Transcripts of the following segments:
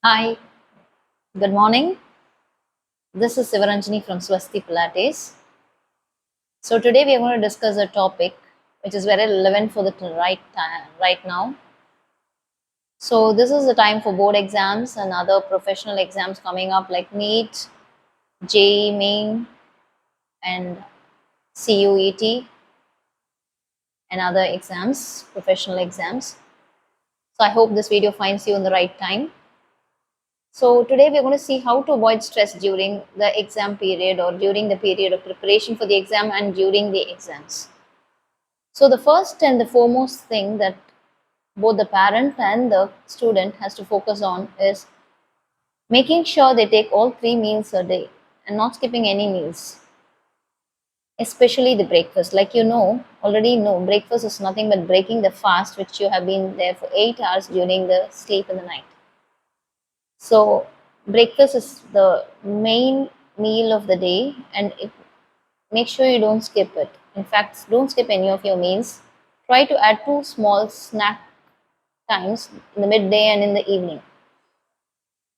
Hi, good morning. This is Sivaranjani from Swasti Pilates. So today we are going to discuss a topic which is very relevant for the right time right now. So this is the time for board exams and other professional exams coming up like NEET, JEE Main, and CUET and other exams, professional exams. So I hope this video finds you in the right time. So today we're going to see how to avoid stress during the exam period or during the period of preparation for the exam and during the exams. So the first and the foremost thing that both the parent and the student has to focus on is making sure they take all 3 meals a day and not skipping any meals, especially the breakfast. Like already know, breakfast is nothing but breaking the fast which you have been there for 8 hours during the sleep in the night. So breakfast is the main meal of the day, and make sure you don't skip it. In fact, don't skip any of your meals. Try to add 2 small snack times in the midday and in the evening.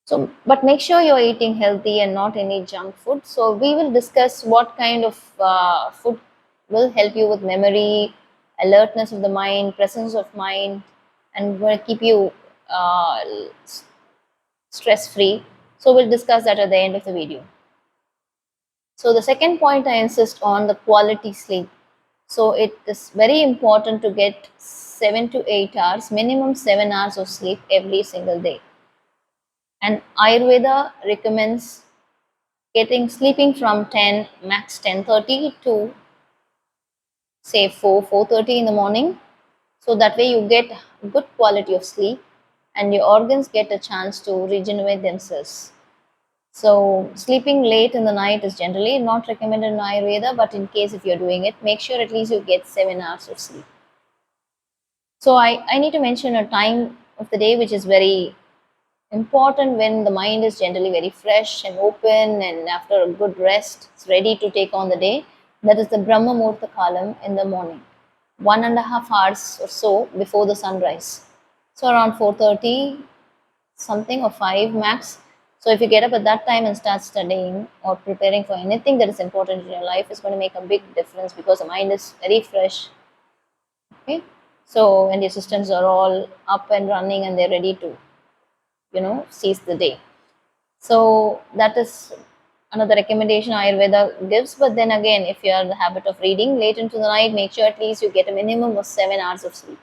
So, but make sure you're eating healthy and not any junk food. So, we will discuss what kind of food will help you with memory, alertness of the mind, presence of mind, and will keep you uh, stress free. So, we'll discuss that at the end of the video. So, the second point I insist on the quality sleep. So, it is very important to get 7 to 8 hours, minimum 7 hours of sleep every single day. And Ayurveda recommends getting sleeping from 10 max 10:30 to say 4:30 in the morning, so that way you get good quality of sleep and your organs get a chance to regenerate themselves. So sleeping late in the night is generally not recommended in Ayurveda, but in case if you're doing it, make sure at least you get 7 hours of sleep. So I need to mention a time of the day which is very important when the mind is generally very fresh and open, and after a good rest it's ready to take on the day. That is the Brahma Muhurta Kalam in the morning, 1.5 hours or so before the sunrise. So around 4:30 something or 5 max. So if you get up at that time and start studying or preparing for anything that is important in your life, it's going to make a big difference because the mind is very fresh. Okay, so and your systems are all up and running and they're ready to seize the day. So that is another recommendation Ayurveda gives. But then again, if you are in the habit of reading late into the night, make sure at least you get a minimum of 7 hours of sleep.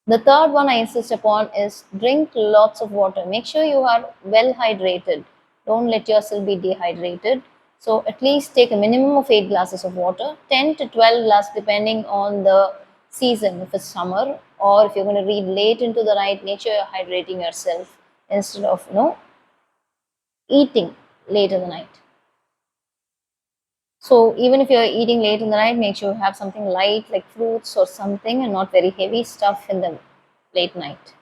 The third one I insist upon is drink lots of water. Make sure you are well hydrated. Don't let yourself be dehydrated. So at least take a minimum of 8 glasses of water, 10 to 12 glasses depending on the season. If it's summer or if you're going to read late into the night, make sure you're hydrating yourself instead of eating late in the night. So even if you're eating late in the night, make sure you have something light like fruits or something and not very heavy stuff in the late night.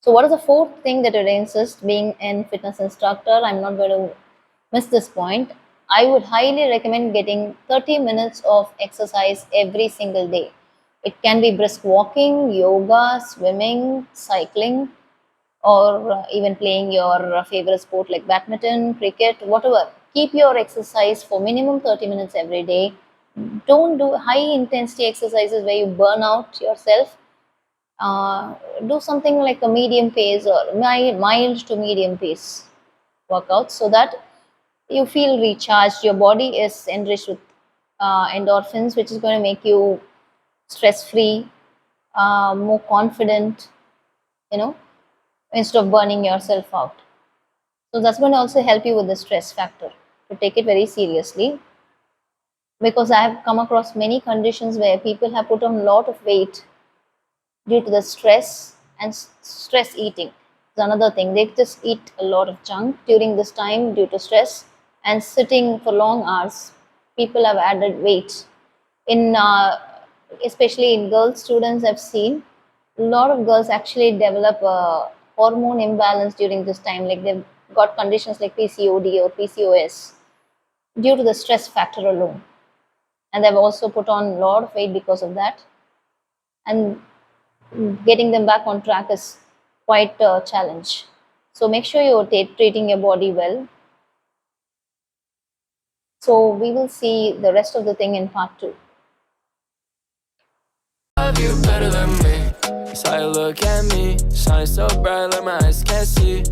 So what is the fourth thing that I insist, being a fitness instructor? I'm not going to miss this point. I would highly recommend getting 30 minutes of exercise every single day. It can be brisk walking, yoga, swimming, cycling, or even playing your favorite sport like badminton, cricket, whatever. Keep your exercise for minimum 30 minutes every day. Don't do high intensity exercises where you burn out yourself. Do something like a medium pace or mild to medium pace workout, so that you feel recharged. Your body is enriched with endorphins, which is going to make you stress free, more confident, you know, instead of burning yourself out. So that's going to also help you with the stress factor, to take it very seriously, because I have come across many conditions where people have put on a lot of weight due to the stress and stress eating. Is another thing. They just eat a lot of junk during this time due to stress and sitting for long hours. People have added weight. In especially in girl students, I've seen a lot of girls actually develop a hormone imbalance during this time. Like they've got conditions like PCOD or PCOS due to the stress factor alone, and they've also put on a lot of weight because of that. And getting them back on track is quite a challenge. So make sure you're treating your body well. So we will see the rest of the thing in part 2. Love you better than me. That's how you look at me. Shine so bright like my eyes can't see.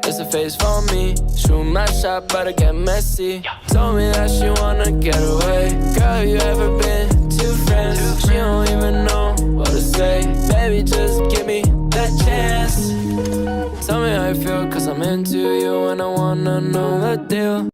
It's a face for me. Shoot my shot, but I get messy. Told me that she wanna get away. Girl, you ever been two friends? She don't even know what to say. Baby, just give me that chance. Tell me how you feel, cause I'm into you and I wanna know the deal.